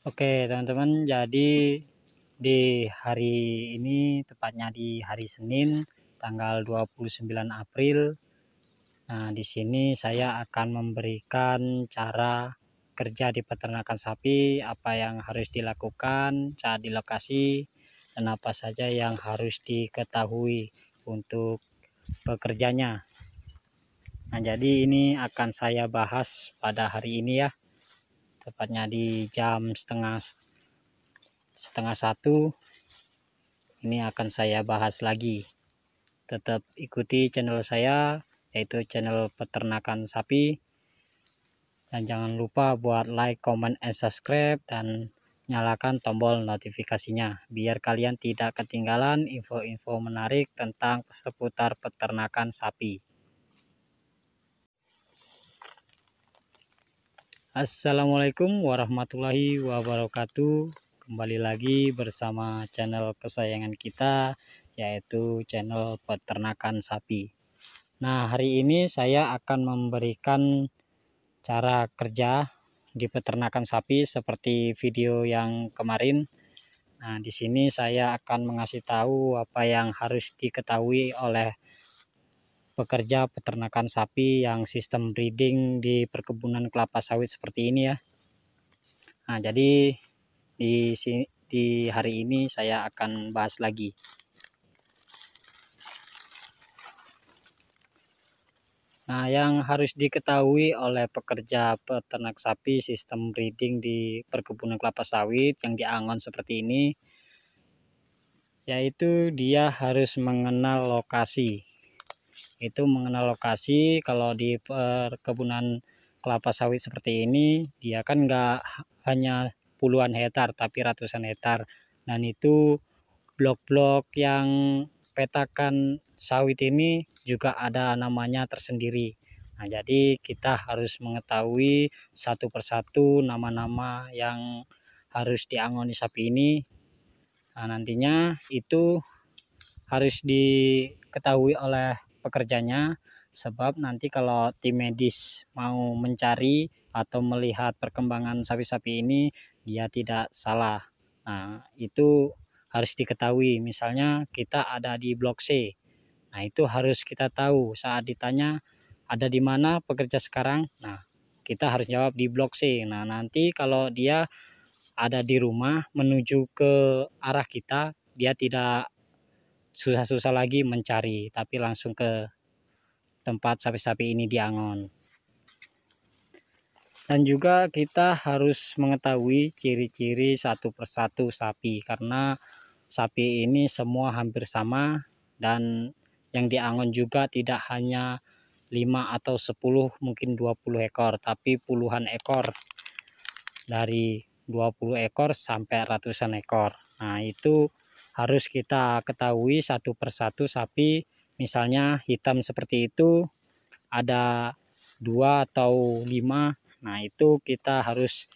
Oke teman-teman, jadi di hari ini, tepatnya di hari Senin tanggal 29 April. Nah, di sini saya akan memberikan cara kerja di peternakan sapi, apa yang harus dilakukan saat di lokasi, dan apa saja yang harus diketahui untuk pekerjanya. Nah, jadi ini akan saya bahas pada hari ini ya, tepatnya di jam setengah satu. Ini akan saya bahas lagi. Tetap ikuti channel saya, yaitu channel peternakan sapi, dan jangan lupa buat like, comment, and subscribe, dan nyalakan tombol notifikasinya biar kalian tidak ketinggalan info-info menarik tentang seputar peternakan sapi. Assalamualaikum warahmatullahi wabarakatuh. Kembali lagi bersama channel kesayangan kita, yaitu channel peternakan sapi. Nah, hari ini saya akan memberikan cara kerja di peternakan sapi seperti video yang kemarin. Nah, di sini saya akan mengasih tahu apa yang harus diketahui oleh pekerja peternakan sapi yang sistem breeding di perkebunan kelapa sawit seperti ini ya. Nah, jadi di hari ini saya akan bahas lagi. Nah, yang harus diketahui oleh pekerja peternak sapi sistem breeding di perkebunan kelapa sawit yang di Angon seperti ini, yaitu dia harus mengenal lokasi. Itu mengenal lokasi. Kalau di perkebunan kelapa sawit seperti ini, dia kan nggak hanya puluhan hektar, tapi ratusan hektar. Dan itu blok-blok yang petakan sawit ini juga ada namanya tersendiri. Nah, jadi kita harus mengetahui satu persatu nama-nama yang harus diangoni sapi ini. Nah, nantinya itu harus diketahui oleh pekerjanya, sebab nanti kalau tim medis mau mencari atau melihat perkembangan sapi-sapi ini, dia tidak salah. Nah, itu harus diketahui. Misalnya kita ada di blok C. Nah, itu harus kita tahu saat ditanya ada di mana pekerja sekarang. Nah, kita harus jawab di blok C. Nah, nanti kalau dia ada di rumah menuju ke arah kita, dia tidak susah-susah lagi mencari, tapi langsung ke tempat sapi-sapi ini di Angon. Dan juga kita harus mengetahui ciri-ciri satu persatu sapi, karena sapi ini semua hampir sama, dan yang di Angon juga tidak hanya 5 atau 10, mungkin 20 ekor, tapi puluhan ekor, dari 20 ekor sampai ratusan ekor. Nah, itu harus kita ketahui satu persatu sapi. Misalnya hitam seperti itu ada 2 atau 5. Nah, itu kita harus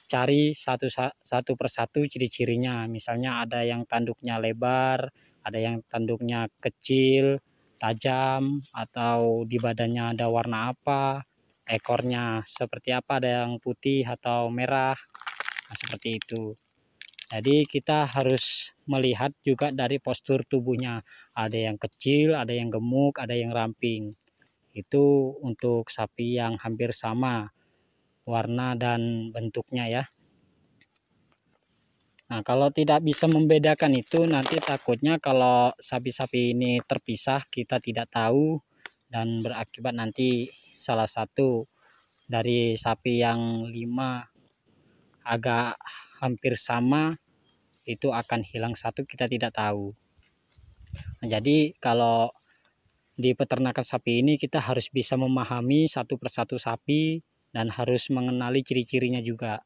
cari satu persatu ciri-cirinya. Misalnya ada yang tanduknya lebar, ada yang tanduknya kecil, tajam, atau di badannya ada warna apa, ekornya seperti apa, ada yang putih atau merah. Nah, seperti itu. Jadi kita harus melihat juga dari postur tubuhnya. Ada yang kecil, ada yang gemuk, ada yang ramping. Itu untuk sapi yang hampir sama warna dan bentuknya ya. Nah, kalau tidak bisa membedakan itu, nanti takutnya kalau sapi-sapi ini terpisah, kita tidak tahu, dan berakibat nanti salah satu dari sapi yang 5 agak hampir sama, itu akan hilang satu, kita tidak tahu. Nah, jadi kalau di peternakan sapi ini kita harus bisa memahami satu persatu sapi dan harus mengenali ciri-cirinya juga.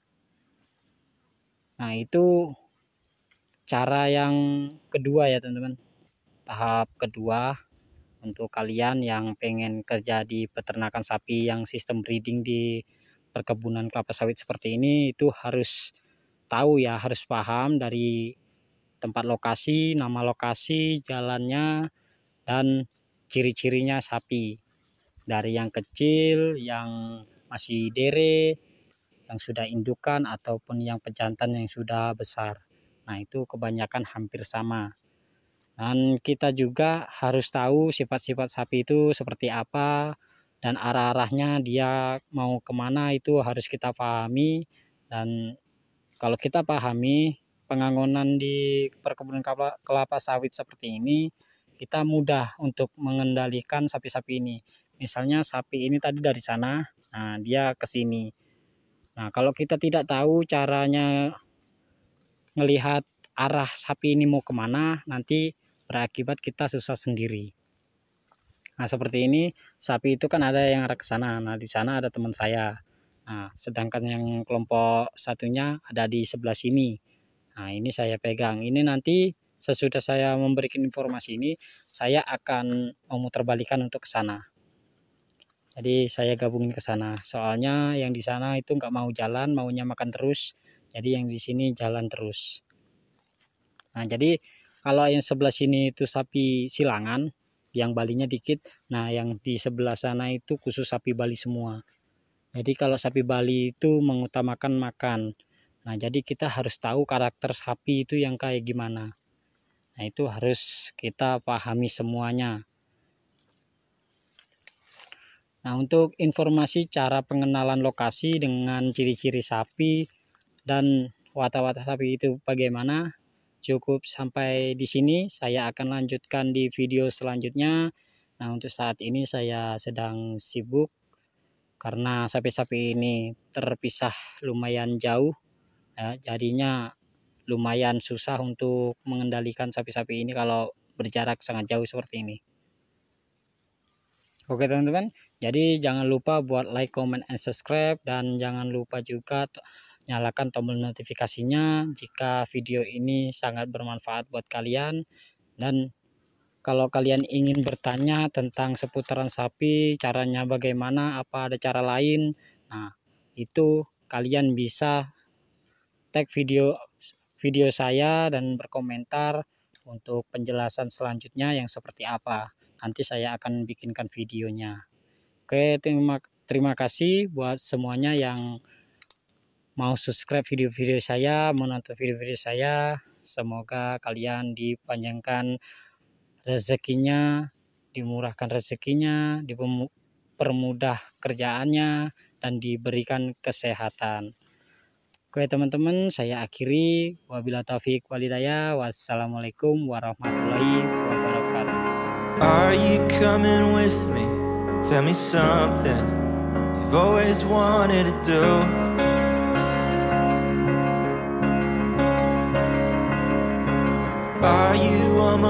Nah, itu cara yang kedua ya teman-teman. Tahap kedua untuk kalian yang pengen kerja di peternakan sapi yang sistem breeding di perkebunan kelapa sawit seperti ini, itu harus tahu ya, harus paham dari tempat lokasi, nama lokasi, jalannya, dan ciri-cirinya sapi. Dari yang kecil, yang masih dere, yang sudah indukan ataupun yang pejantan yang sudah besar. Nah, itu kebanyakan hampir sama. Dan kita juga harus tahu sifat-sifat sapi itu seperti apa, dan arah-arahnya dia mau kemana itu harus kita pahami. Dan kalau kita pahami pengangonan di perkebunan kelapa sawit seperti ini, kita mudah untuk mengendalikan sapi-sapi ini. Misalnya sapi ini tadi dari sana, nah dia ke sini. Nah, kalau kita tidak tahu caranya melihat arah sapi ini mau kemana, nanti berakibat kita susah sendiri. Nah, seperti ini sapi itu kan ada yang arah ke sana. Nah, di sana ada teman saya. Nah, sedangkan yang kelompok satunya ada di sebelah sini. Nah, ini saya pegang. Ini nanti sesudah saya memberikan informasi ini, saya akan memutarbalikkan untuk ke sana. Jadi saya gabungin ke sana. Soalnya yang di sana itu nggak mau jalan, maunya makan terus. Jadi yang di sini jalan terus. Nah, jadi kalau yang sebelah sini itu sapi silangan, yang balinya dikit. Nah, yang di sebelah sana itu khusus sapi Bali semua. Jadi kalau sapi Bali itu mengutamakan makan. Nah, jadi kita harus tahu karakter sapi itu yang kayak gimana. Nah, itu harus kita pahami semuanya. Nah, untuk informasi cara pengenalan lokasi dengan ciri-ciri sapi dan watak-watak sapi itu bagaimana, cukup sampai di sini. Saya akan lanjutkan di video selanjutnya. Nah, untuk saat ini saya sedang sibuk karena sapi-sapi ini terpisah lumayan jauh, ya, jadinya lumayan susah untuk mengendalikan sapi-sapi ini kalau berjarak sangat jauh seperti ini. Oke teman-teman, jadi jangan lupa buat like, comment, and subscribe, dan jangan lupa juga nyalakan tombol notifikasinya jika video ini sangat bermanfaat buat kalian. Dan kalau kalian ingin bertanya tentang seputaran sapi, caranya bagaimana, apa ada cara lain, nah itu kalian bisa tag video saya dan berkomentar untuk penjelasan selanjutnya yang seperti apa. Nanti saya akan bikinkan videonya. Oke, terima kasih buat semuanya yang mau subscribe video-video saya, menonton video-video saya. Semoga kalian dipanjangkan rezekinya, dimurahkan rezekinya, dipermudah kerjaannya, dan diberikan kesehatan. Oke teman-teman, saya akhiri. Wabillahi taufiq walhidayah. Wassalamualaikum warahmatullahi wabarakatuh. Are you coming with me? Tell me something you've always wanted to do. Are you on my